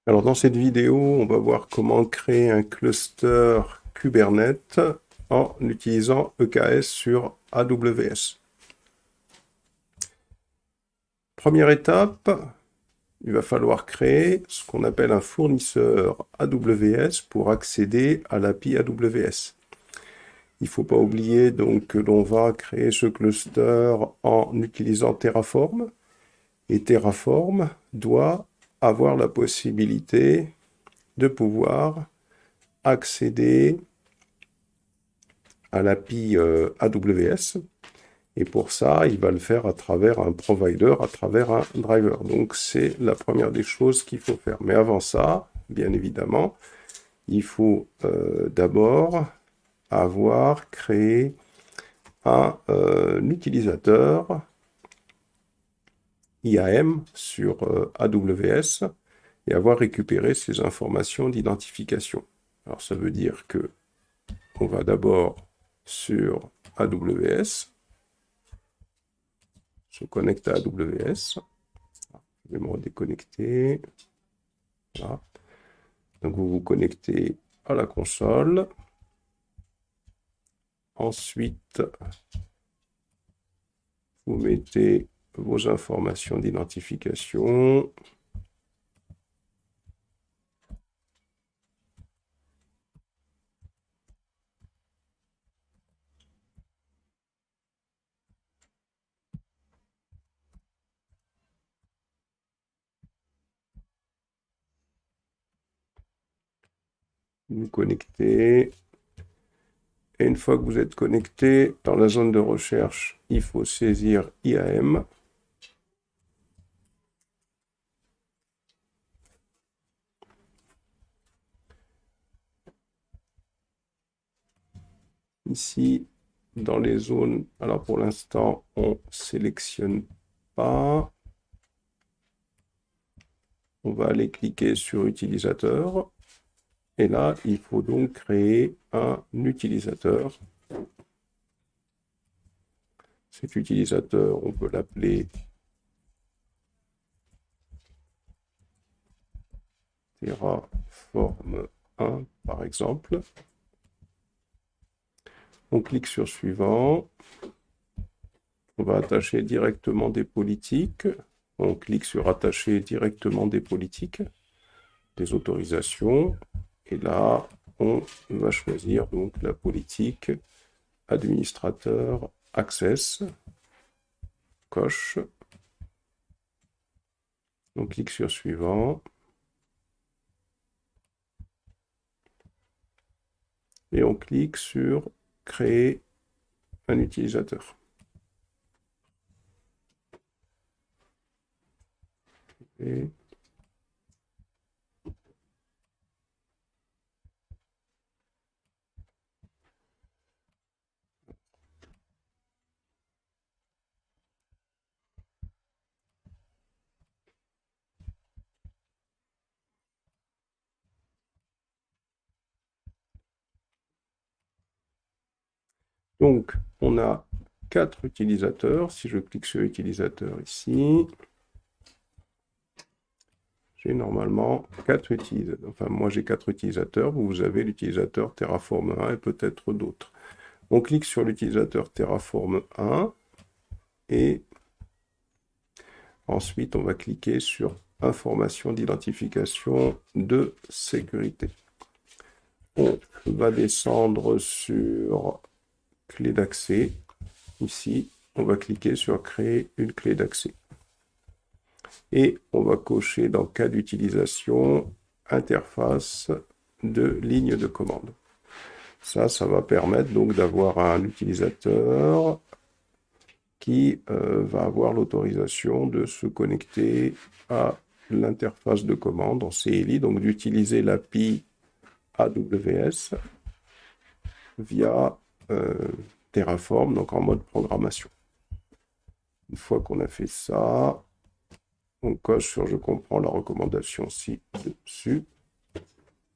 Alors dans cette vidéo, on va voir comment créer un cluster Kubernetes en utilisant EKS sur AWS. Première étape, il va falloir créer ce qu'on appelle un fournisseur AWS pour accéder à l'API AWS. Il ne faut pas oublier donc que l'on va créer ce cluster en utilisant Terraform. Et Terraform doit avoir la possibilité de pouvoir accéder à l'API AWS. Et pour ça, il va le faire à travers un provider, à travers un driver. Donc c'est la première des choses qu'il faut faire. Mais avant ça, bien évidemment, il faut d'abord avoir créé un utilisateur IAM sur AWS et avoir récupéré ces informations d'identification. Alors ça veut dire que on va d'abord sur AWS, se connecte à AWS. Je vais me redéconnecter. Voilà. Donc vous vous connectez à la console. Ensuite, vous mettez vos informations d'identification. Vous connectez. Et une fois que vous êtes connecté, dans la zone de recherche, il faut saisir IAM. Ici, dans les zones, alors pour l'instant, on sélectionne pas. On va aller cliquer sur utilisateur. Et là, il faut donc créer un utilisateur. Cet utilisateur, on peut l'appeler Terraform 1, par exemple. On clique sur suivant. On va attacher directement des politiques. On clique sur attacher directement des politiques, des autorisations. Et là, on va choisir donc la politique administrateur access. Coche. On clique sur suivant. Et on clique sur créer un utilisateur. Et donc, on a 4 utilisateurs. Si je clique sur utilisateur ici, j'ai normalement 4 utilisateurs. Enfin, moi j'ai 4 utilisateurs. Vous avez l'utilisateur Terraform 1 et peut-être d'autres. On clique sur l'utilisateur Terraform 1 et ensuite on va cliquer sur information d'identification de sécurité. On va descendre sur clé d'accès. Ici, on va cliquer sur créer une clé d'accès. Et on va cocher dans cas d'utilisation interface de ligne de commande. Ça va permettre donc d'avoir un utilisateur qui va avoir l'autorisation de se connecter à l'interface de commande en CLI, donc d'utiliser l'API AWS via Terraform, donc en mode programmation. Une fois qu'on a fait ça, on coche sur je comprends la recommandation ci-dessus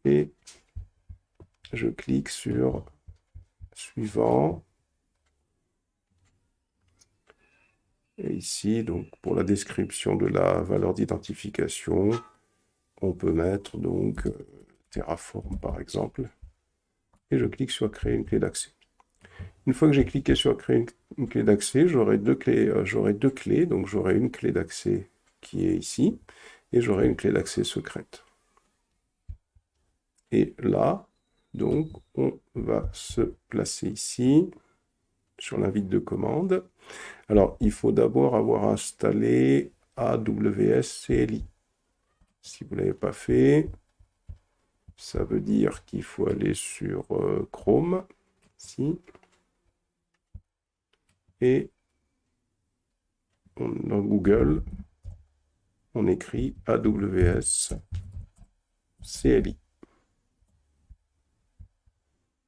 et je clique sur suivant. Et ici, donc pour la description de la valeur d'identification, on peut mettre donc Terraform par exemple. Et je clique sur créer une clé d'accès. Une fois que j'ai cliqué sur créer une clé d'accès, j'aurai deux clés. Donc j'aurai une clé d'accès qui est ici et j'aurai une clé d'accès secrète. Et là, donc, on va se placer ici sur l'invite de commande. Alors, il faut d'abord avoir installé AWS CLI. Si vous ne l'avez pas fait, ça veut dire qu'il faut aller sur Chrome, ici, et dans Google, on écrit AWS CLI.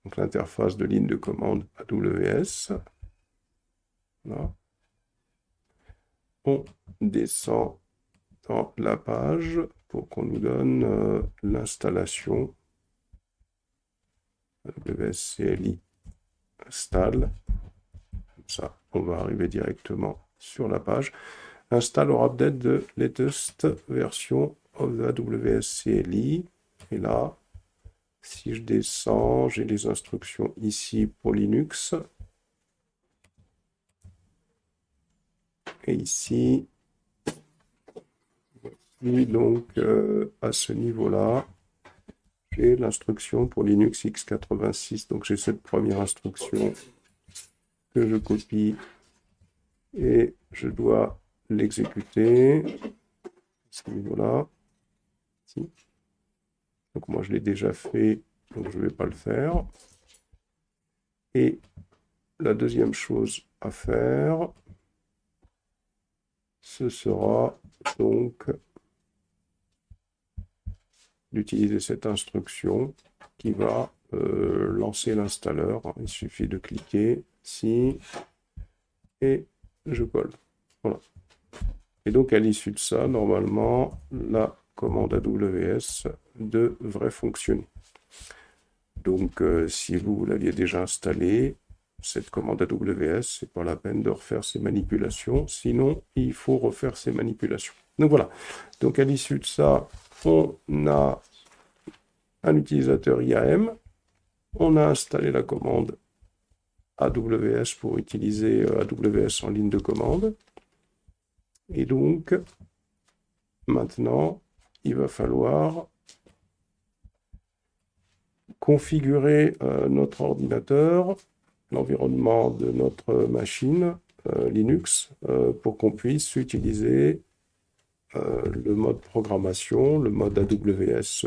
Donc l'interface de ligne de commande AWS. Là. On descend dans la page pour qu'on nous donne l'installation AWS CLI install. Comme ça, on va arriver directement sur la page. Install or update the latest version of the AWS CLI. Et là, si je descends, j'ai les instructions ici pour Linux. Et ici, et donc à ce niveau-là, j'ai l'instruction pour Linux x86. Donc j'ai cette première instruction que je copie et je dois l'exécuter à ce niveau-là. Donc moi je l'ai déjà fait, donc je ne vais pas le faire. Et la deuxième chose à faire, ce sera donc d'utiliser cette instruction qui va lancer l'installeur. Il suffit de cliquer ici et je colle. Voilà. Et donc à l'issue de ça, normalement, la commande AWS devrait fonctionner. Donc si vous l'aviez déjà installée, cette commande AWS, c'est pas la peine de refaire ces manipulations, sinon il faut refaire ces manipulations. Donc voilà. Donc à l'issue de ça, on a un utilisateur IAM, on a installé la commande AWS pour utiliser AWS en ligne de commande. Et donc, maintenant, il va falloir configurer notre ordinateur, l'environnement de notre machine Linux, pour qu'on puisse utiliser le mode programmation, le mode AWS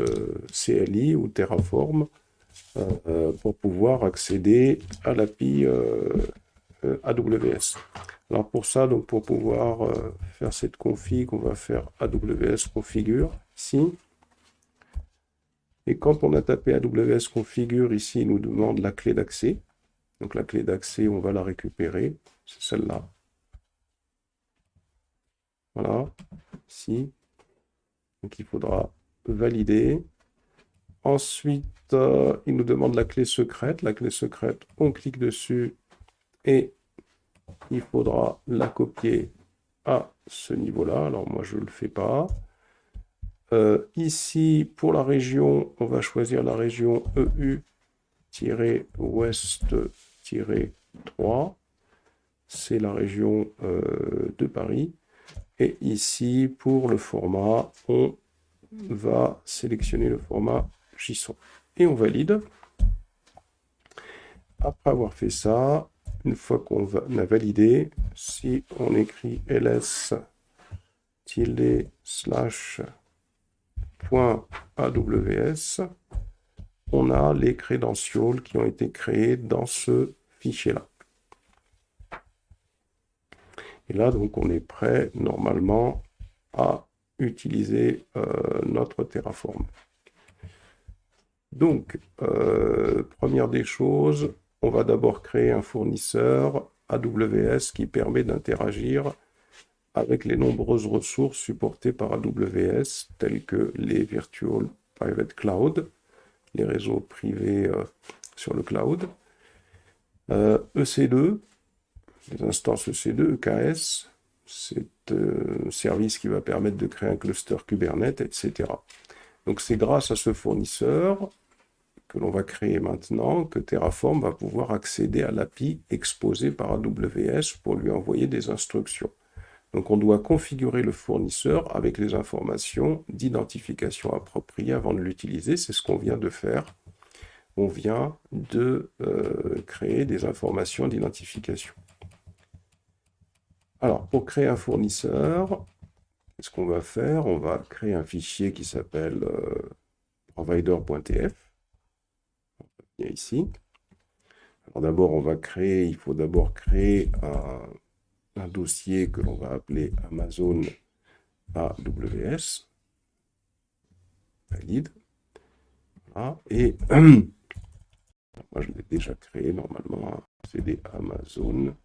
CLI ou Terraform, pour pouvoir accéder à l'API AWS. Alors pour ça, donc pour pouvoir faire cette config, on va faire AWS configure ici. Et quand on a tapé AWS configure ici, il nous demande la clé d'accès. Donc la clé d'accès, on va la récupérer. C'est celle-là. Voilà, ici. Donc il faudra valider. Ensuite, il nous demande la clé secrète. La clé secrète, on clique dessus et il faudra la copier à ce niveau-là. Alors moi, je ne le fais pas. Ici, pour la région, on va choisir la région EU-Ouest-3. C'est la région de Paris. Et ici, pour le format, on va sélectionner le format JSON. Et on valide. Après avoir fait ça, une fois qu'on a validé, si on écrit ls/.aws, on a les credentials qui ont été créés dans ce fichier-là. Et là, donc, on est prêt, normalement, à utiliser notre Terraform. Donc, première des choses, on va d'abord créer un fournisseur AWS qui permet d'interagir avec les nombreuses ressources supportées par AWS, telles que les Virtual Private Cloud, les réseaux privés sur le cloud, EC2, les instances EC2, EKS, c'est un service qui va permettre de créer un cluster Kubernetes, etc. Donc c'est grâce à ce fournisseur que l'on va créer maintenant que Terraform va pouvoir accéder à l'API exposée par AWS pour lui envoyer des instructions. Donc on doit configurer le fournisseur avec les informations d'identification appropriées avant de l'utiliser. C'est ce qu'on vient de faire. On vient de créer des informations d'identification. Alors, pour créer un fournisseur, qu'est-ce qu'on va faire? On va créer un fichier qui s'appelle provider.tf. On va ici. Alors d'abord, il faut d'abord créer un dossier que l'on va appeler Amazon AWS. Valide. Voilà. Et moi, je l'ai déjà créé normalement. C'est des Amazon.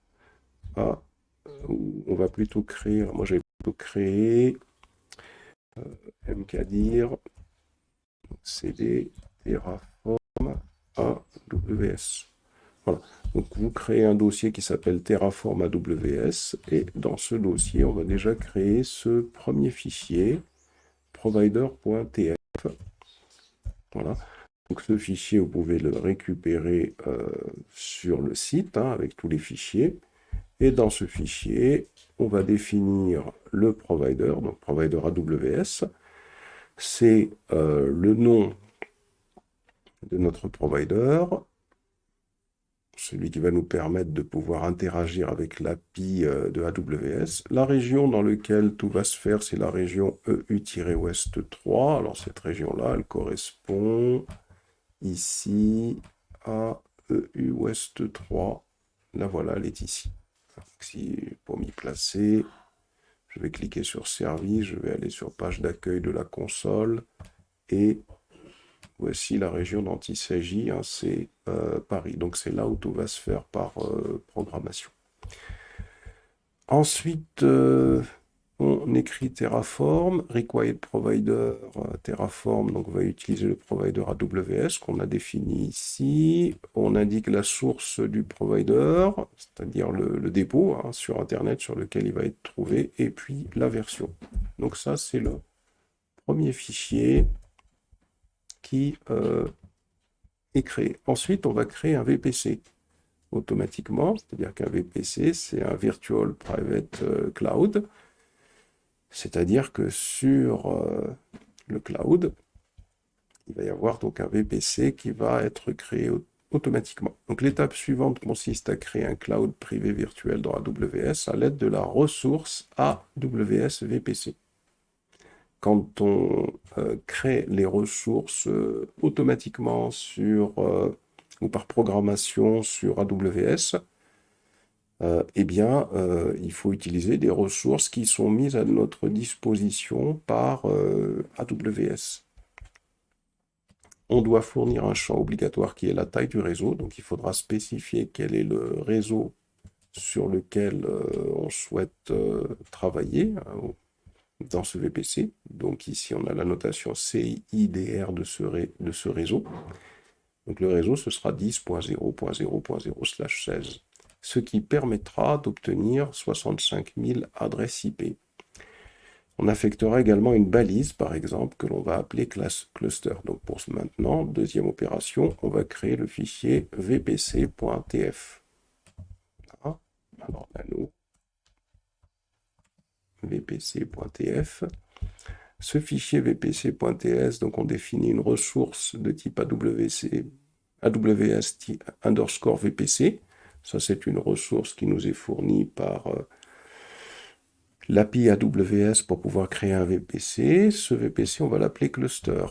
On va plutôt créer. Moi, j'ai plutôt créé mkdir cd terraform AWS. Voilà. Donc, vous créez un dossier qui s'appelle Terraform AWS. Et dans ce dossier, on va déjà créer ce premier fichier, provider.tf. Voilà. Donc ce fichier, vous pouvez le récupérer sur le site avec tous les fichiers. Et dans ce fichier, on va définir le provider, donc provider AWS. C'est le nom de notre provider, celui qui va nous permettre de pouvoir interagir avec l'API de AWS. La région dans laquelle tout va se faire, c'est la région EU-Ouest 3. Alors cette région-là, elle correspond ici à EU Ouest 3. La voilà, elle est ici. Pour m'y placer, je vais cliquer sur Service, je vais aller sur Page d'accueil de la console, et voici la région dont il s'agit, c'est Paris. Donc c'est là où tout va se faire par programmation. Ensuite, on écrit Terraform, required provider Terraform, donc on va utiliser le provider AWS qu'on a défini ici. On indique la source du provider, c'est-à-dire le dépôt sur Internet sur lequel il va être trouvé, et puis la version. Donc ça, c'est le premier fichier qui est créé. Ensuite, on va créer un VPC automatiquement, c'est-à-dire qu'un VPC, c'est un Virtual Private Cloud. C'est-à-dire que sur le cloud, il va y avoir donc un VPC qui va être créé automatiquement. Donc l'étape suivante consiste à créer un cloud privé virtuel dans AWS à l'aide de la ressource AWS VPC. Quand on crée les ressources automatiquement ou par programmation sur AWS, il faut utiliser des ressources qui sont mises à notre disposition par AWS. On doit fournir un champ obligatoire qui est la taille du réseau, donc il faudra spécifier quel est le réseau sur lequel on souhaite travailler dans ce VPC. Donc ici, on a la notation CIDR de ce réseau. Donc le réseau, ce sera 10.0.0.0/16. Ce qui permettra d'obtenir 65 000 adresses IP. On affectera également une balise, par exemple, que l'on va appeler class cluster. Donc pour ce maintenant, deuxième opération, on va créer le fichier vpc.tf. Voilà. Alors nano vpc.tf. Ce fichier vpc.ts, donc on définit une ressource de type AWS_VPC. Ça, c'est une ressource qui nous est fournie par l'API AWS pour pouvoir créer un VPC. Ce VPC, on va l'appeler cluster.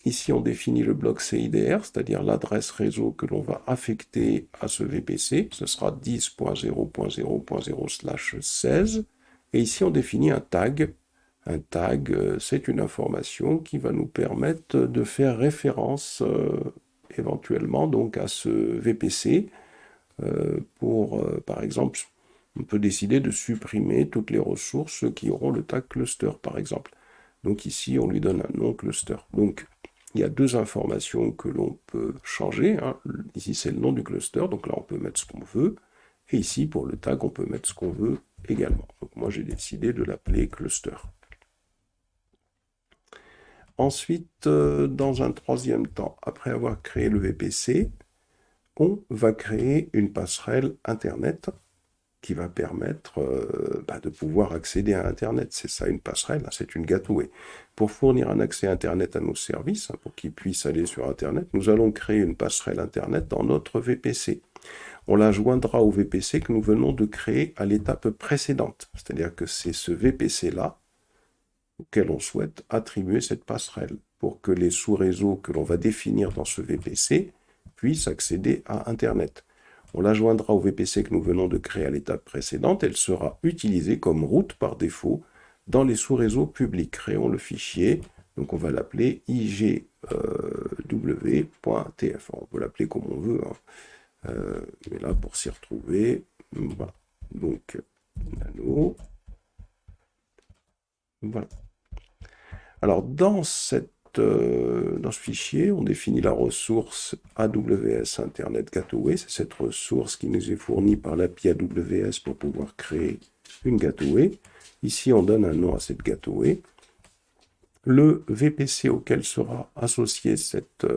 Ici, on définit le bloc CIDR, c'est-à-dire l'adresse réseau que l'on va affecter à ce VPC. Ce sera 10.0.0.0/16. Et ici, on définit un tag. Un tag, c'est une information qui va nous permettre de faire référence éventuellement donc à ce VPC par exemple, on peut décider de supprimer toutes les ressources qui auront le tag cluster, par exemple. Donc ici, on lui donne un nom cluster. Donc, il y a deux informations que l'on peut changer. Ici, c'est le nom du cluster, donc là, on peut mettre ce qu'on veut. Et ici, pour le tag, on peut mettre ce qu'on veut également. Donc moi, j'ai décidé de l'appeler cluster. Ensuite, dans un troisième temps, après avoir créé le VPC, on va créer une passerelle Internet qui va permettre de pouvoir accéder à Internet. C'est ça une passerelle, hein, c'est une gateway. Pour fournir un accès Internet à nos services, hein, pour qu'ils puissent aller sur Internet, nous allons créer une passerelle Internet dans notre VPC. On la joindra au VPC que nous venons de créer à l'étape précédente. C'est-à-dire que c'est ce VPC-là auquel on souhaite attribuer cette passerelle pour que les sous-réseaux que l'on va définir dans ce VPC puissent accéder à Internet. On la joindra au VPC que nous venons de créer à l'étape précédente. Elle sera utilisée comme route par défaut dans les sous-réseaux publics. Créons le fichier. Donc on va l'appeler igw.tf. On peut l'appeler comme on veut. Hein. Mais là, pour s'y retrouver, voilà. Donc, nano. Voilà. Alors, dans ce fichier, on définit la ressource AWS Internet Gateway. C'est cette ressource qui nous est fournie par l'API AWS pour pouvoir créer une gateway. Ici, on donne un nom à cette gateway. Le VPC auquel sera associée cette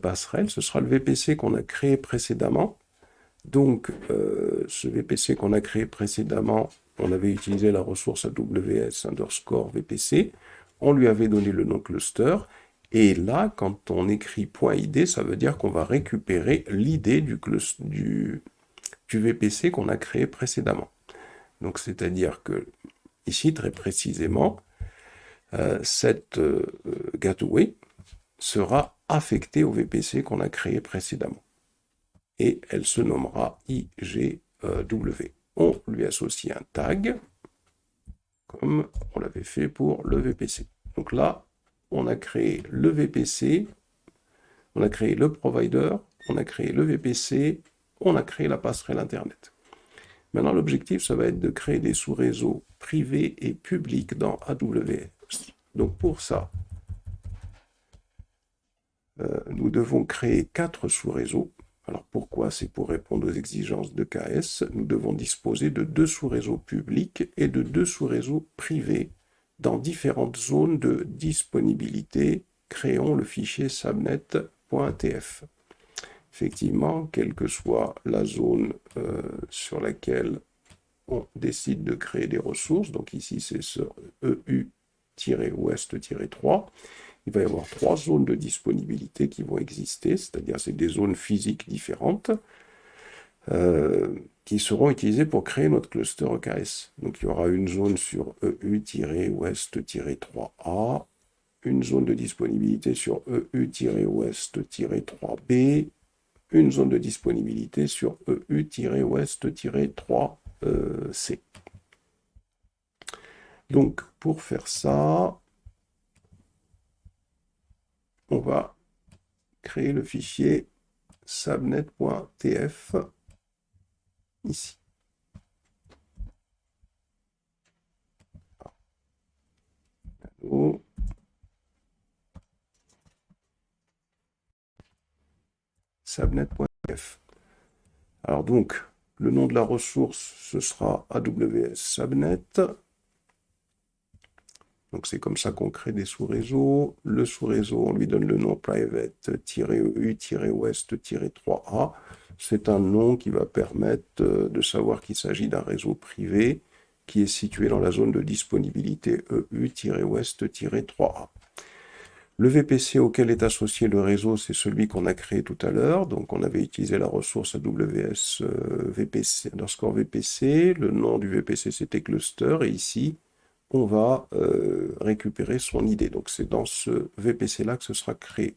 passerelle, ce sera le VPC qu'on a créé précédemment. Donc, ce VPC qu'on a créé précédemment, on avait utilisé la ressource AWS_VPC. On lui avait donné le nom cluster. Et là, quand on écrit .id, ça veut dire qu'on va récupérer l'id du VPC qu'on a créé précédemment. Donc, c'est-à-dire que ici, très précisément, cette gateway sera affectée au VPC qu'on a créé précédemment. Et elle se nommera IGW. On lui associe un tag, comme on l'avait fait pour le VPC. Donc là, on a créé le VPC, on a créé le provider, on a créé le VPC, on a créé la passerelle Internet. Maintenant, l'objectif, ça va être de créer des sous-réseaux privés et publics dans AWS. Donc pour ça, nous devons créer 4 sous-réseaux. Alors pourquoi? C'est pour répondre aux exigences de KS. Nous devons disposer de 2 sous-réseaux publics et de 2 sous-réseaux privés dans différentes zones de disponibilité. Créons le fichier subnet.tf. Effectivement, quelle que soit la zone sur laquelle on décide de créer des ressources, donc ici c'est sur EU-Ouest-3, il va y avoir 3 zones de disponibilité qui vont exister, c'est-à-dire c'est des zones physiques différentes qui seront utilisées pour créer notre cluster EKS. Donc il y aura une zone sur EU-Ouest-3A, une zone de disponibilité sur EU-Ouest-3B, une zone de disponibilité sur EU-Ouest-3C. Donc pour faire ça, on va créer le fichier subnet.tf ici. Subnet.tf. Alors donc, le nom de la ressource, ce sera AWS Subnet. Donc c'est comme ça qu'on crée des sous-réseaux. Le sous-réseau, on lui donne le nom private-EU-Ouest-3A. C'est un nom qui va permettre de savoir qu'il s'agit d'un réseau privé qui est situé dans la zone de disponibilité EU-Ouest-3A. Le VPC auquel est associé le réseau, c'est celui qu'on a créé tout à l'heure. Donc on avait utilisé la ressource AWS VPC. Le nom du VPC, c'était cluster. Et ici, on va récupérer son ID. Donc c'est dans ce VPC-là que ce sera créé.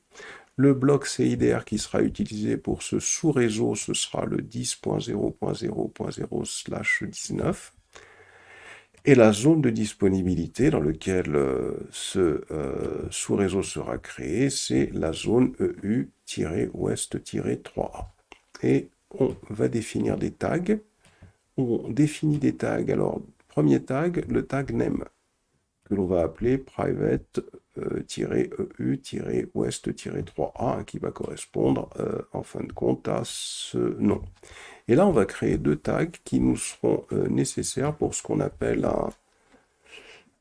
Le bloc CIDR qui sera utilisé pour ce sous-réseau, ce sera le 10.0.0.0/19. Et la zone de disponibilité dans laquelle ce sous-réseau sera créé, c'est la zone EU-Ouest-3A. Et on va définir des tags. On définit des tags. Alors, premier tag, le tag name, que l'on va appeler private-EU-Ouest-3A, qui va correspondre en fin de compte à ce nom. Et là, on va créer deux tags qui nous seront nécessaires pour ce qu'on appelle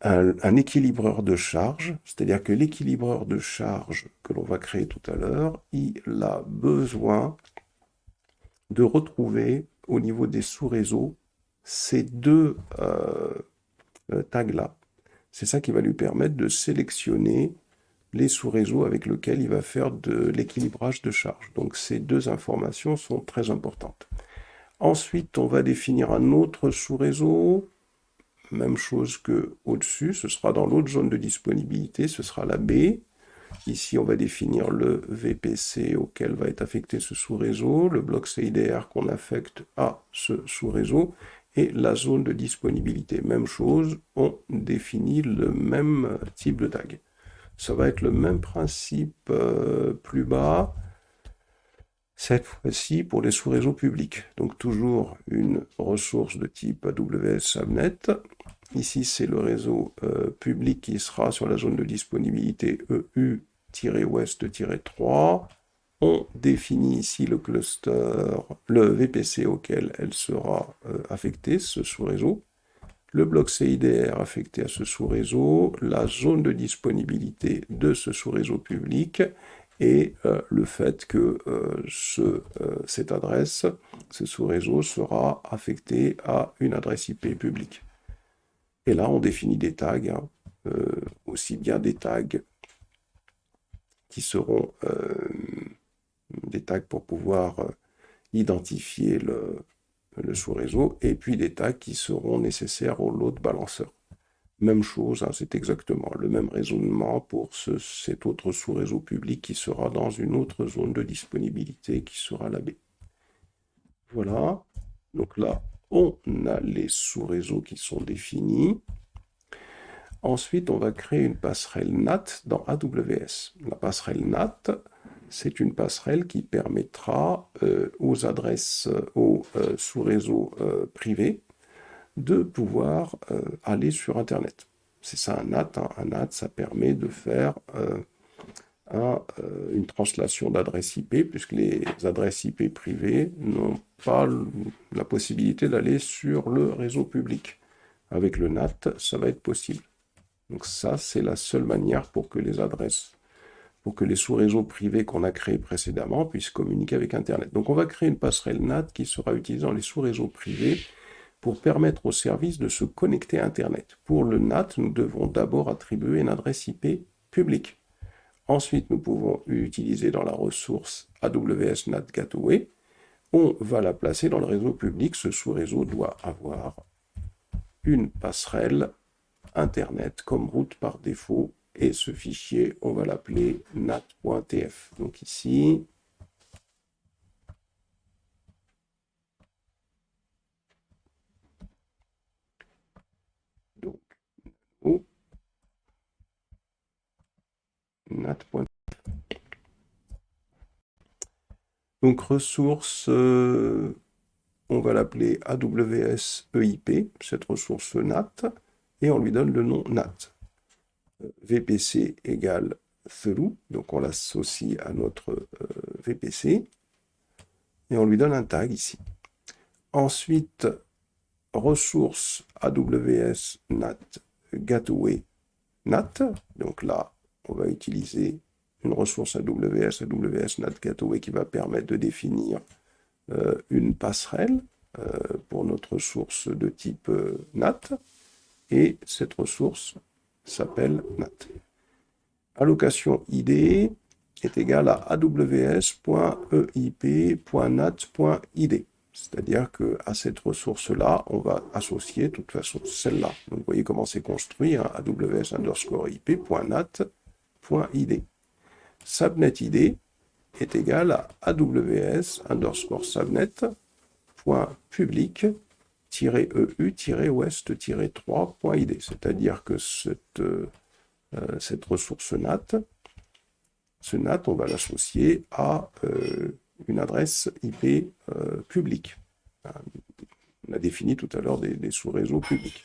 un équilibreur de charge. C'est-à-dire que l'équilibreur de charge que l'on va créer tout à l'heure, il a besoin de retrouver au niveau des sous-réseaux ces deux tags-là. C'est ça qui va lui permettre de sélectionner les sous-réseaux avec lesquels il va faire de l'équilibrage de charge. Donc ces deux informations sont très importantes. Ensuite, on va définir un autre sous-réseau. Même chose que au-dessus, ce sera dans l'autre zone de disponibilité, ce sera la B. Ici, on va définir le VPC auquel va être affecté ce sous-réseau, le bloc CIDR qu'on affecte à ce sous-réseau, et la zone de disponibilité. Même chose, on définit le même type de tag. Ça va être le même principe plus bas, cette fois-ci pour les sous-réseaux publics. Donc toujours une ressource de type AWS Subnet. Ici, c'est le réseau public qui sera sur la zone de disponibilité EU-West-3. On définit ici le cluster, le VPC auquel elle sera affectée, ce sous-réseau. Le bloc CIDR affecté à ce sous-réseau, la zone de disponibilité de ce sous-réseau public et le fait que cette adresse, ce sous-réseau sera affecté à une adresse IP publique. Et là, on définit des tags, aussi bien des tags qui seront des tags pour pouvoir identifier le sous-réseau, et puis des tags qui seront nécessaires au load balancer. Même chose, c'est exactement le même raisonnement pour cet autre sous-réseau public qui sera dans une autre zone de disponibilité qui sera la B. Voilà, donc là, on a les sous-réseaux qui sont définis. Ensuite, on va créer une passerelle NAT dans AWS. La passerelle NAT, c'est une passerelle qui permettra aux adresses, aux sous-réseaux privés de pouvoir aller sur Internet. C'est ça un NAT. Un NAT, ça permet de faire une translation d'adresses IP, puisque les adresses IP privées n'ont pas la possibilité d'aller sur le réseau public. Avec le NAT, ça va être possible. Donc ça, c'est la seule manière pour que les adresses, pour que les sous-réseaux privés qu'on a créés précédemment puissent communiquer avec Internet. Donc on va créer une passerelle NAT qui sera utilisée dans les sous-réseaux privés pour permettre au service de se connecter à Internet. Pour le NAT, nous devons d'abord attribuer une adresse IP publique. Ensuite, nous pouvons utiliser dans la ressource AWS NAT Gateway. On va la placer dans le réseau public. Ce sous-réseau doit avoir une passerelle Internet comme route par défaut. Et ce fichier, on va l'appeler nat.tf. Donc ici, donc, nat.tf. Donc ressource, on va l'appeler AWS EIP, cette ressource NAT, et on lui donne le nom NAT. VPC égale through, donc on l'associe à notre VPC, et on lui donne un tag ici. Ensuite, ressource AWS NAT Gateway NAT, donc là, on va utiliser une ressource AWS NAT Gateway qui va permettre de définir une passerelle pour notre ressource de type NAT, et cette ressource s'appelle NAT. Allocation ID est égale à aws.eip.nat.id. C'est-à-dire qu'à cette ressource-là, on va associer de toute façon celle-là. Donc vous voyez comment c'est construit, aws_ip.nat.id. Subnet ID est égal à aws_subnet.public-eu-west-3.id. C'est-à-dire que cette ressource NAT, ce NAT, on va l'associer à une adresse IP publique. On a défini tout à l'heure des sous-réseaux publics.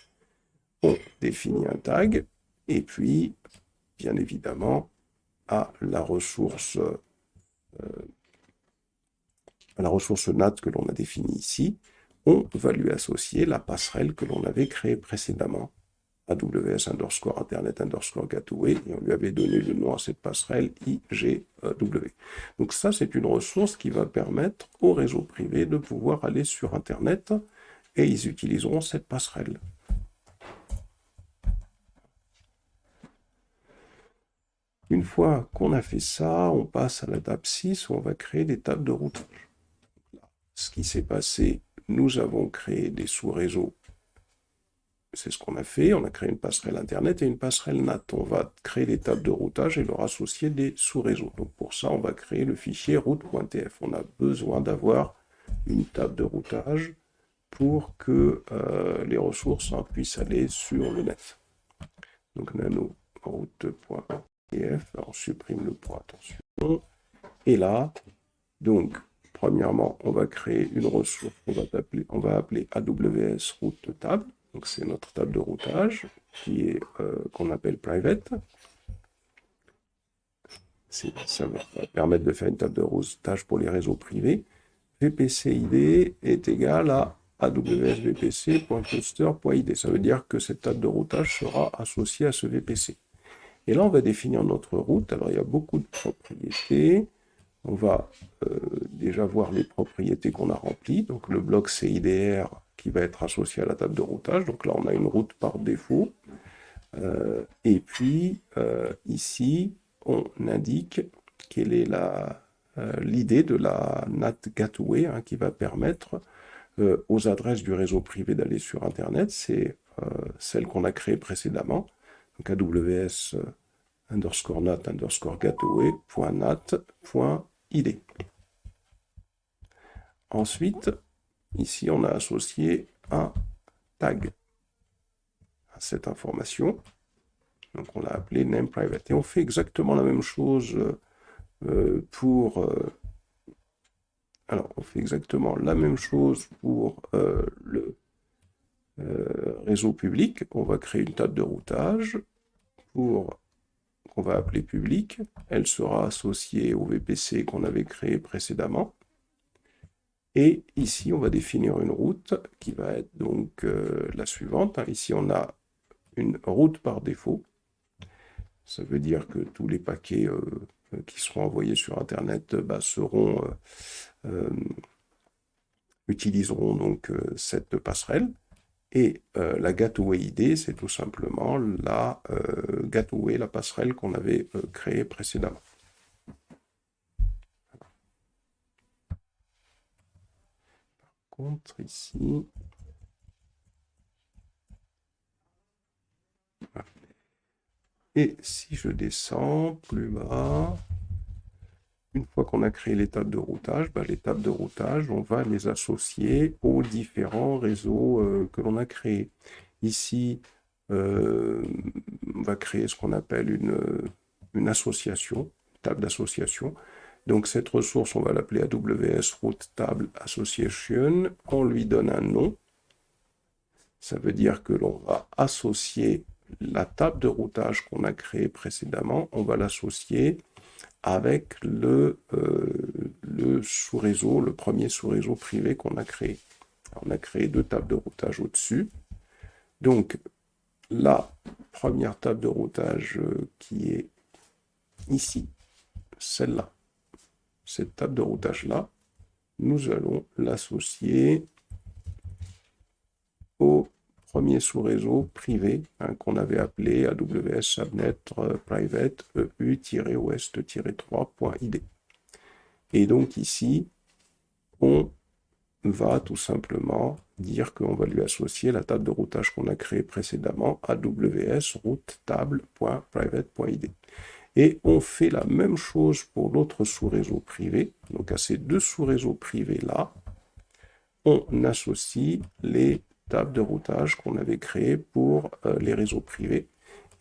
On définit un tag, et puis, bien évidemment, à la ressource à la ressource NAT que l'on a définie ici, on va lui associer la passerelle que l'on avait créée précédemment, AWS underscore Internet underscore Gateway, et on lui avait donné le nom à cette passerelle IGW. Donc ça, c'est une ressource qui va permettre au réseau privé de pouvoir aller sur Internet, et ils utiliseront cette passerelle. Une fois qu'on a fait ça, on passe à la table 6 où on va créer des tables de routage. Ce qui s'est passé, nous avons créé des sous-réseaux. C'est ce qu'on a fait. On a créé une passerelle Internet et une passerelle NAT. On va créer des tables de routage et leur associer des sous-réseaux. Donc pour ça, on va créer le fichier route.tf. On a besoin d'avoir une table de routage pour que les ressources puissent aller sur le net. Donc nano route.tf, on supprime le point, attention. Et là, donc, premièrement, on va créer une ressource qu'on va appeler AWS route table. Donc c'est notre table de routage qu'on appelle private. Ça va permettre de faire une table de routage pour les réseaux privés. VPC-ID est égal à awsvpc.cluster.id. Ça veut dire que cette table de routage sera associée à ce VPC. Et là, on va définir notre route. Alors, il y a beaucoup de propriétés. On va déjà voir les propriétés qu'on a remplies. Donc, le bloc CIDR qui va être associé à la table de routage. Donc là, on a une route par défaut. Et puis, ici, on indique quelle est l'idée de la NAT Gateway qui va permettre aux adresses du réseau privé d'aller sur Internet. C'est celle qu'on a créée précédemment. Donc AWS underscore NAT underscore gateway.nat.id. Ensuite, ici, on a associé un tag à cette information. Donc, on l'a appelé name private. Et on fait exactement la même chose on fait exactement la même chose pour le réseau public. On va créer une table de routage qu'on va appeler public. Elle sera associée au VPC qu'on avait créé précédemment. Et ici, on va définir une route qui va être donc la suivante. Ici, on a une route par défaut. Ça veut dire que tous les paquets qui seront envoyés sur Internet utiliseront donc cette passerelle. Et la Gateway ID, c'est tout simplement la Gateway, la passerelle qu'on avait créée précédemment. Par contre, ici... Voilà. Et si je descends plus bas, une fois qu'on a créé les tables de routage, les tables de routage, on va les associer aux différents réseaux que l'on a créés. Ici, on va créer ce qu'on appelle une association, une table d'association. Donc cette ressource, on va l'appeler AWS Route Table Association. On lui donne un nom. Ça veut dire que l'on va associer la table de routage qu'on a créée précédemment, on va l'associer avec le sous-réseau, le premier sous-réseau privé qu'on a créé. On a créé deux tables de routage au-dessus. Donc, la première table de routage qui est ici, celle-là, cette table de routage-là, nous allons l'associer au premier sous-réseau privé qu'on avait appelé AWS Subnet Private EU-OST-3.id. Et donc ici, on va tout simplement dire qu'on va lui associer la table de routage qu'on a créée précédemment, AWS route table.private.id. Et on fait la même chose pour l'autre sous-réseau privé. Donc à ces deux sous-réseaux privés-là, on associe les tables de routage qu'on avait créées pour les réseaux privés.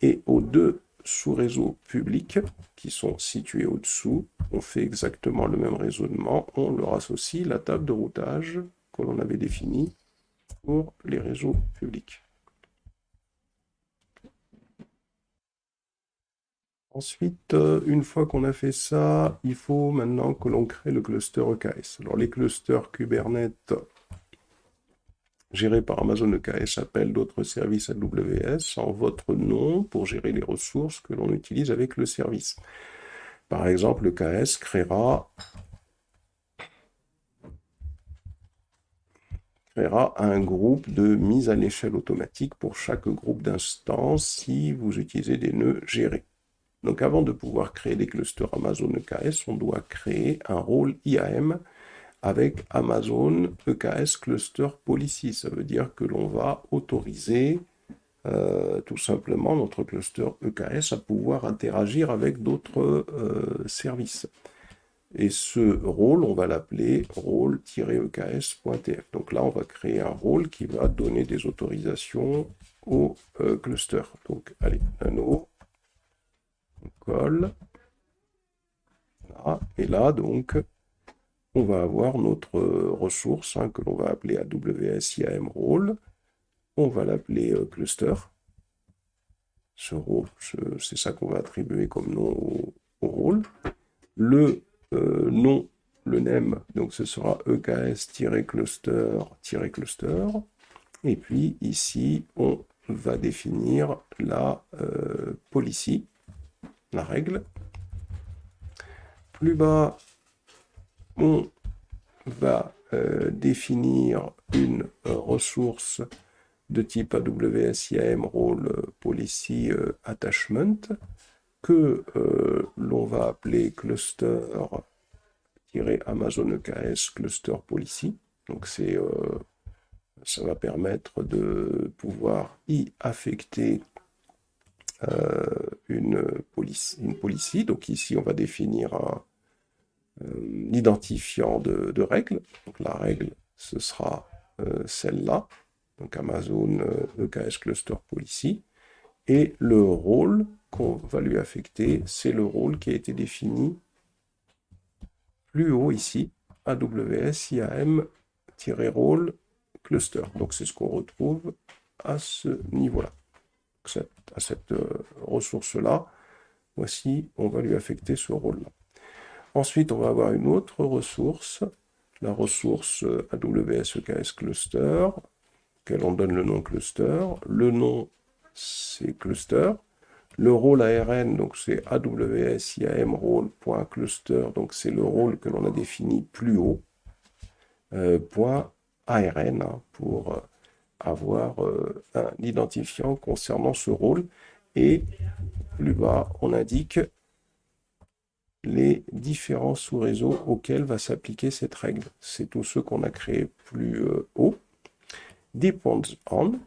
Et aux deux sous-réseaux publics qui sont situés au-dessous, on fait exactement le même raisonnement. On leur associe la table de routage que l'on avait définie pour les réseaux publics. Ensuite, une fois qu'on a fait ça, il faut maintenant que l'on crée le cluster EKS. Alors les clusters Kubernetes gérés par Amazon EKS appellent d'autres services AWS en votre nom pour gérer les ressources que l'on utilise avec le service. Par exemple, EKS créera un groupe de mise à l'échelle automatique pour chaque groupe d'instances si vous utilisez des nœuds gérés. Donc avant de pouvoir créer des clusters Amazon EKS, on doit créer un rôle IAM avec Amazon EKS Cluster Policy. Ça veut dire que l'on va autoriser tout simplement notre cluster EKS à pouvoir interagir avec d'autres services. Et ce rôle, on va l'appeler rôle-eks.tf. Donc là, on va créer un rôle qui va donner des autorisations au cluster. Donc, allez, nano, on colle. Voilà. Et là, donc, on va avoir notre ressource que l'on va appeler AWS IAM role. On va l'appeler cluster. Ce rôle, c'est ça qu'on va attribuer comme nom au rôle. Le nom, le name, donc ce sera EKS-cluster-cluster. Et puis ici, on va définir la policy, la règle. Plus bas, on va définir une ressource de type AWS IAM Role Policy Attachment que l'on va appeler cluster-Amazon EKS Cluster Policy. Donc ça va permettre de pouvoir y affecter une policy. Donc ici, on va définir un identifiant de règle. Donc la règle, ce sera celle-là. Donc Amazon EKS Cluster Policy. Et le rôle qu'on va lui affecter, c'est le rôle qui a été défini plus haut ici, AWS IAM-rôle cluster. Donc c'est ce qu'on retrouve à ce niveau-là. À cette ressource-là, voici, on va lui affecter ce rôle-là. Ensuite, on va avoir une autre ressource, la ressource AWS EKS Cluster, auquel on donne le nom cluster. Le nom, c'est cluster. Le rôle ARN, donc c'est AWS IAM role.cluster, donc c'est le rôle que l'on a défini plus haut, point ARN, pour avoir un identifiant concernant ce rôle. Et plus bas, on indique les différents sous-réseaux auxquels va s'appliquer cette règle. C'est tous ceux qu'on a créés plus haut. Depends on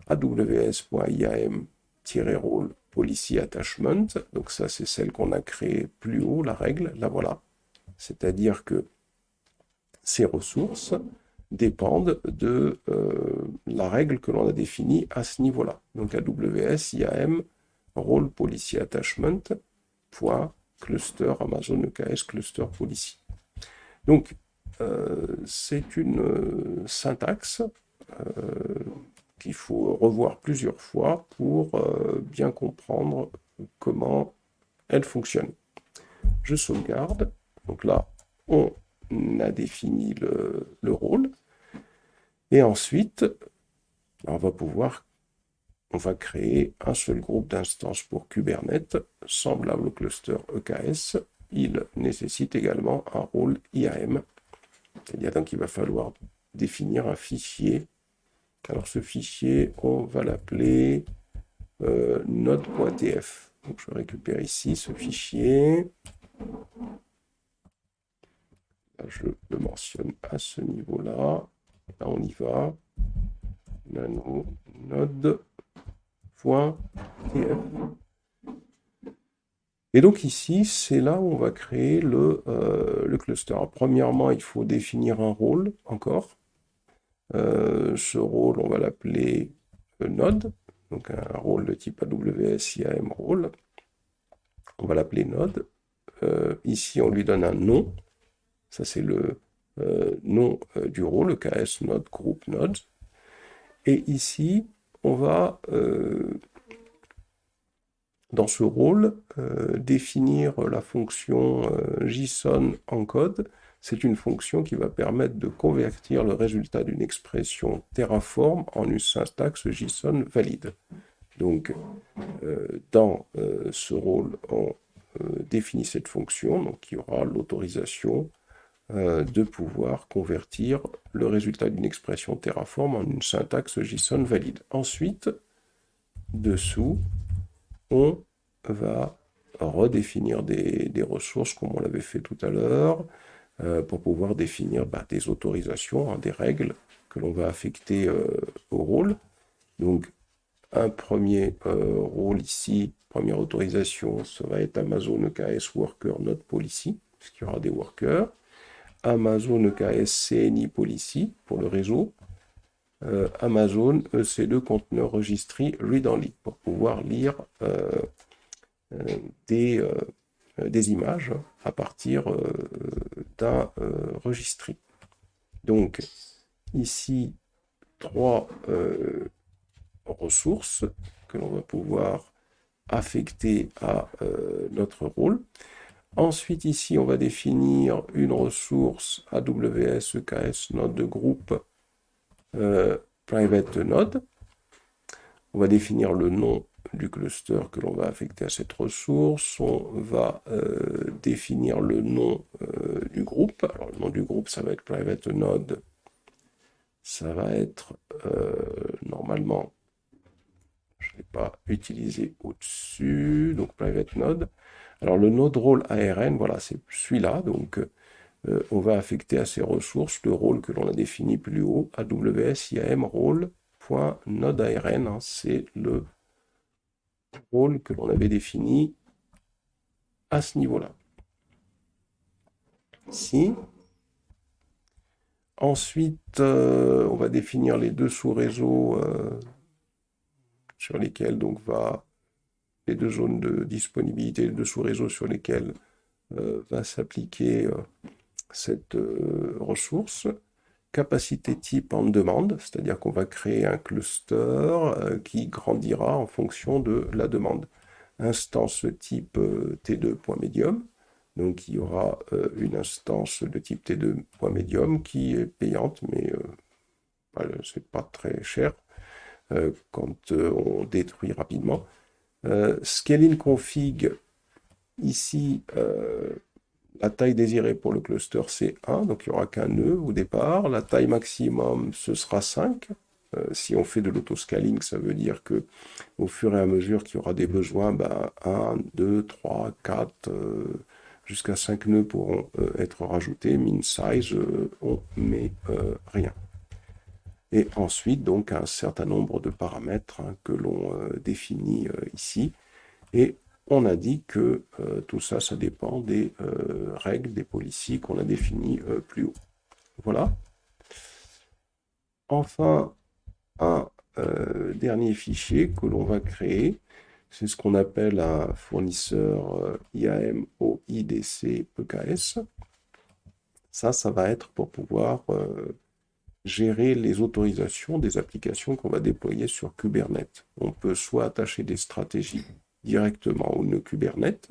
aws.iam-role policy attachment. Donc ça, c'est celle qu'on a créée plus haut, la règle, la voilà. C'est-à-dire que ces ressources dépendent de la règle que l'on a définie à ce niveau-là. Donc AWS IAM role policy attachment .cluster Amazon EKS cluster policy. Donc c'est une syntaxe qu'il faut revoir plusieurs fois pour bien comprendre comment elle fonctionne. Je sauvegarde. Donc là, on a défini le rôle. Et ensuite, on va créer un seul groupe d'instances pour Kubernetes, semblable au cluster EKS. Il nécessite également un rôle IAM. C'est-à-dire donc qu'il va falloir définir un fichier. Alors ce fichier, on va l'appeler node.tf. Donc je récupère ici ce fichier. Là, je le mentionne à ce niveau-là. Là, on y va. Nano node.tf. Et donc ici, c'est là où on va créer le cluster. Alors, premièrement, il faut définir un rôle encore. Ce rôle, on va l'appeler node. Donc un rôle de type AWS IAM role. On va l'appeler node. Ici, on lui donne un nom. Ça, c'est le nom du rôle, EKS node group node. Et ici, on va dans ce rôle, définir la fonction JSON encode. C'est une fonction qui va permettre de convertir le résultat d'une expression Terraform en une syntaxe JSON valide. Donc, dans ce rôle, on définit cette fonction, donc il y aura l'autorisation de pouvoir convertir le résultat d'une expression Terraform en une syntaxe JSON valide. Ensuite, dessous, on va redéfinir des ressources comme on l'avait fait tout à l'heure pour pouvoir définir des autorisations, des règles que l'on va affecter au rôle. Donc, un premier rôle ici, première autorisation, ça va être Amazon EKS Worker Not Policy, puisqu'il y aura des workers. Amazon EKS CNI Policy pour le réseau. Amazon EC2 Conteneur Registry Read Only pour pouvoir lire des images à partir d'un registry. Donc, ici, 3 ressources que l'on va pouvoir affecter à notre rôle. Ensuite, ici, on va définir une ressource AWS EKS Node de groupe private node. On va définir le nom du cluster que l'on va affecter à cette ressource. On va définir le nom du groupe. Alors, le nom du groupe, ça va être private node. Ça va être normalement, je ne l'ai pas utilisé au-dessus, donc private node. Alors, le node rôle ARN, voilà, c'est celui-là. Donc, on va affecter à ces ressources le rôle que l'on a défini plus haut, AWS IAM rôle.nodeARN, hein, c'est le rôle que l'on avait défini à ce niveau-là. Ici. Ensuite, on va définir les deux sous-réseaux sur lesquels donc les deux zones de disponibilité, les deux sous-réseaux sur lesquels va s'appliquer cette ressource. Capacité type en demande, c'est-à-dire qu'on va créer un cluster qui grandira en fonction de la demande. Instance type T2.medium, donc il y aura une instance de type T2.medium qui est payante, mais c'est pas très cher quand on détruit rapidement. Scaling config, ici, la taille désirée pour le cluster, c'est 1, donc il n'y aura qu'un nœud au départ. La taille maximum, ce sera 5. Si on fait de l'autoscaling, ça veut dire que au fur et à mesure qu'il y aura des besoins, 1, 2, 3, 4, jusqu'à 5 nœuds pourront être rajoutés. Min size, on met rien. Et ensuite, donc, un certain nombre de paramètres que l'on définit ici. Et on a dit que tout ça, ça dépend des règles, des policies qu'on a définies plus haut. Voilà. Enfin, un dernier fichier que l'on va créer, c'est ce qu'on appelle un fournisseur IAM OIDC EKS. Ça va être pour pouvoir gérer les autorisations des applications qu'on va déployer sur Kubernetes. On peut soit attacher des stratégies directement au nœud Kubernetes.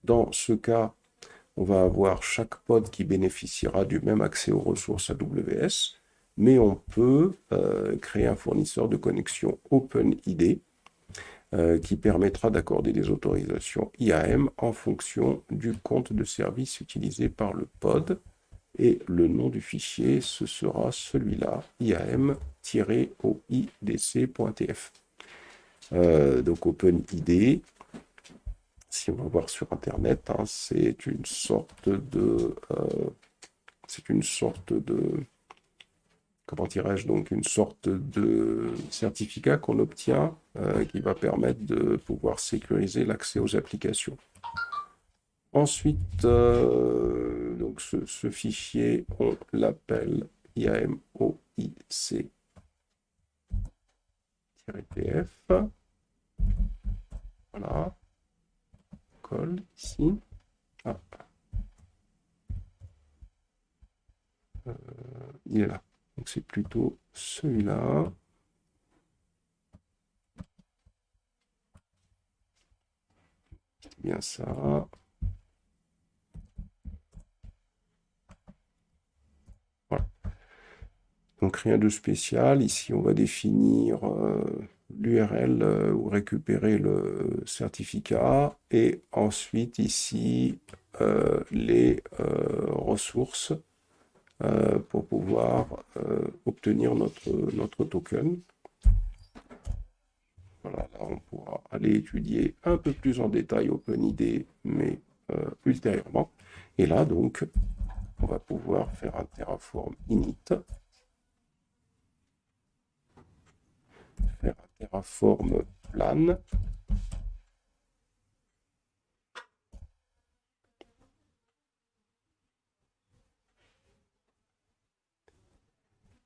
Dans ce cas, on va avoir chaque pod qui bénéficiera du même accès aux ressources AWS, mais on peut créer un fournisseur de connexion OpenID qui permettra d'accorder des autorisations IAM en fonction du compte de service utilisé par le pod. Et le nom du fichier, ce sera celui-là, iam-oidc.tf. Donc OpenID, si on va voir sur Internet, hein, c'est une sorte de comment dirais-je, donc une sorte de certificat qu'on obtient qui va permettre de pouvoir sécuriser l'accès aux applications. Ensuite, donc ce fichier, on l'appelle IAMOIC-TF. Voilà. Colle ici. Ah. Il est là. Donc c'est plutôt celui-là. C'est bien ça. Voilà. Donc rien de spécial. Ici, on va définir l'URL où récupérer le certificat. Et ensuite, ici, les ressources pour pouvoir obtenir notre token. Voilà, là, on pourra aller étudier un peu plus en détail OpenID, mais ultérieurement. Et là, donc, on va pouvoir faire un Terraform init, faire un Terraform plan,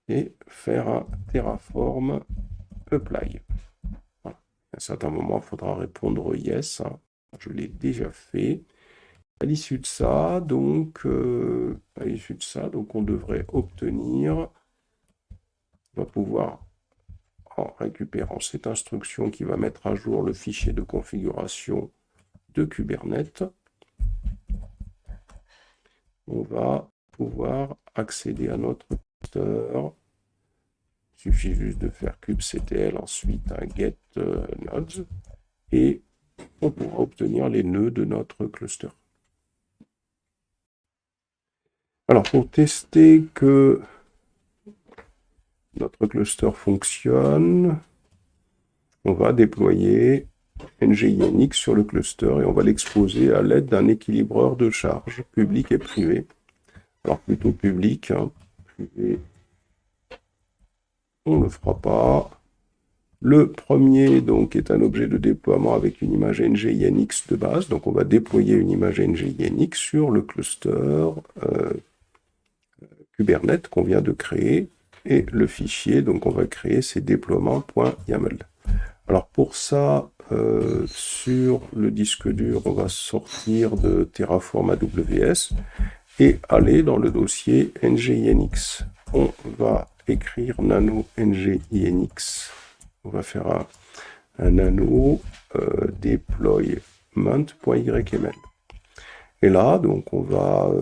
et faire un Terraform apply. Voilà. À un certain moment, il faudra répondre yes. Hein. Je l'ai déjà fait. À l'issue de ça, donc, on devrait obtenir, on va pouvoir, en récupérant cette instruction qui va mettre à jour le fichier de configuration de Kubernetes, on va pouvoir accéder à notre cluster. Il suffit juste de faire kubectl, ensuite un get nodes, et on pourra obtenir les nœuds de notre cluster. Alors, pour tester que notre cluster fonctionne, on va déployer NGINX sur le cluster et on va l'exposer à l'aide d'un équilibreur de charge public et privé. Alors, plutôt public, hein, privé, on ne le fera pas. Le premier, donc, est un objet de déploiement avec une image NGINX de base. Donc, on va déployer une image NGINX sur le cluster Kubernetes qu'on vient de créer. Et le fichier, donc, on va créer ces déploiements.yaml. Alors, pour ça, sur le disque dur, on va sortir de Terraform AWS et aller dans le dossier NGINX. On va écrire nano NGINX. On va faire un nano deployment.yml. Et là, donc, on va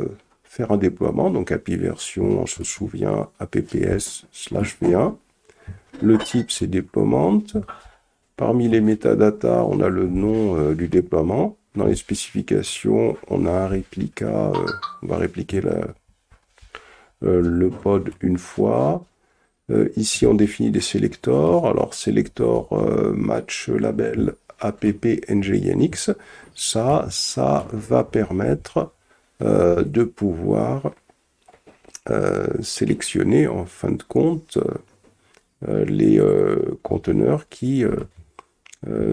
faire un déploiement. Donc, API version, on se souvient, apps/v1. Le type, c'est deployment. Parmi les métadatas, on a le nom du déploiement. Dans les spécifications, on a un réplica. On va répliquer le pod une fois. Ici, on définit des selectors. Alors, selector match label app NGINX. Ça va permettre de pouvoir sélectionner, en fin de compte, les conteneurs qui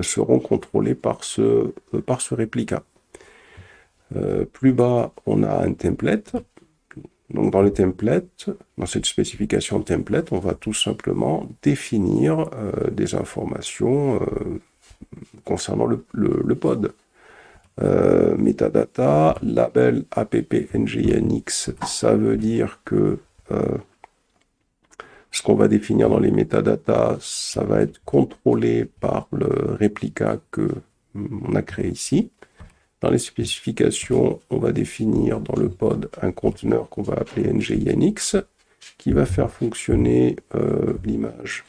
seront contrôlés par ce réplica. Plus bas, on a un template. Donc dans les templates, dans cette spécification template, on va tout simplement définir des informations concernant le pod. Metadata, label app NGINX, ça veut dire que ce qu'on va définir dans les métadatas, ça va être contrôlé par le réplica que on a créé ici. Dans les spécifications, on va définir dans le pod un conteneur qu'on va appeler NGINX, qui va faire fonctionner l'image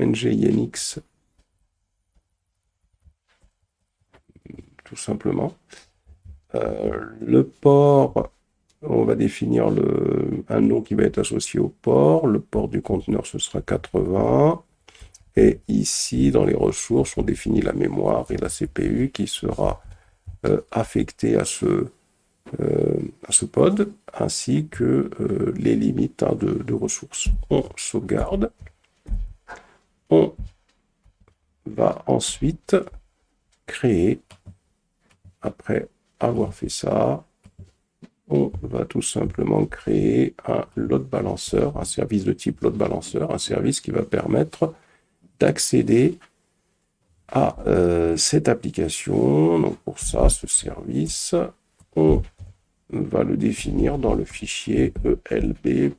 NGINX, tout simplement. Le port, on va définir un nom qui va être associé au port. Le port du conteneur, ce sera 80. Et ici, dans les ressources, on définit la mémoire et la CPU qui sera affectée à ce pod, ainsi que les limites de ressources. On sauvegarde. On va ensuite créer, après avoir fait ça, on va tout simplement créer un load balancer, un service de type load balancer, un service qui va permettre d'accéder à cette application. Donc pour ça, ce service, on va le définir dans le fichier elb.yml.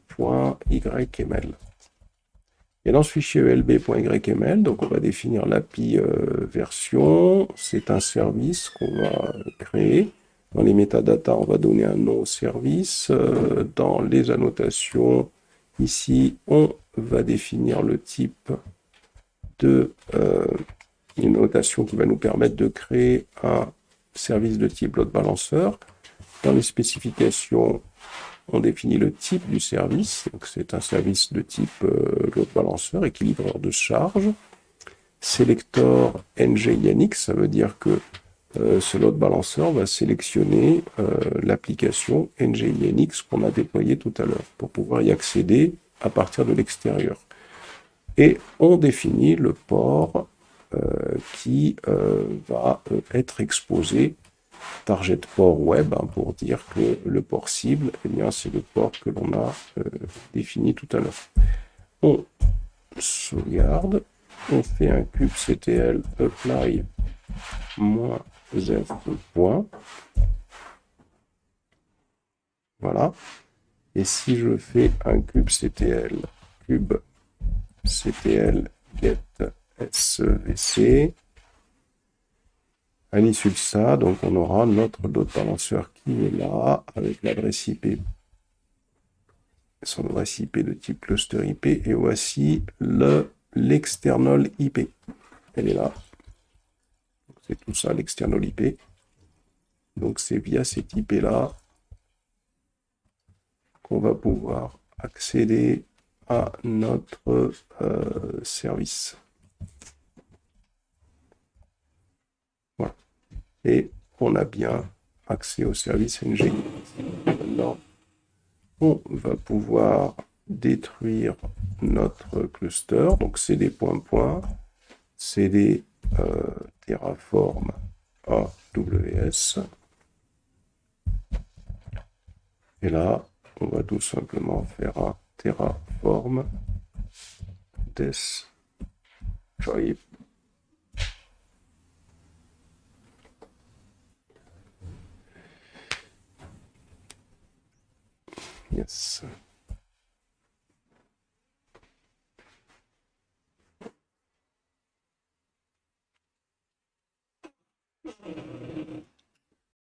Et dans ce fichier elb.yml, donc on va définir l'API version. C'est un service qu'on va créer. Dans les métadatas, on va donner un nom au service. Dans les annotations, ici, on va définir le type de une notation qui va nous permettre de créer un service de type load balancer. Dans les spécifications, on définit le type du service. Donc c'est un service de type load balancer, équilibreur de charge. Selector NG-Yanix, ça veut dire que ce load balancer va sélectionner l'application NG-Yanix qu'on a déployée tout à l'heure pour pouvoir y accéder à partir de l'extérieur. Et on définit le port qui va être exposé, target port web, hein, pour dire que le port cible, eh bien, c'est le port que l'on a défini tout à l'heure. On sauvegarde, on fait un kubectl apply -f point. Voilà. Et si je fais un kubectl get svc, à l'issue de ça, donc on aura notre load balancer qui est là, avec l'adresse IP, son adresse IP de type cluster IP, et voici l'external IP. Elle est là. C'est tout ça, l'external IP. Donc c'est via cet IP-là qu'on va pouvoir accéder à notre service. Voilà. Et on a bien accès au service NG. Maintenant, on va pouvoir détruire notre cluster. Donc cd points, cd terraform AWS. Et là, on va tout simplement faire un terraform destroy. Yes.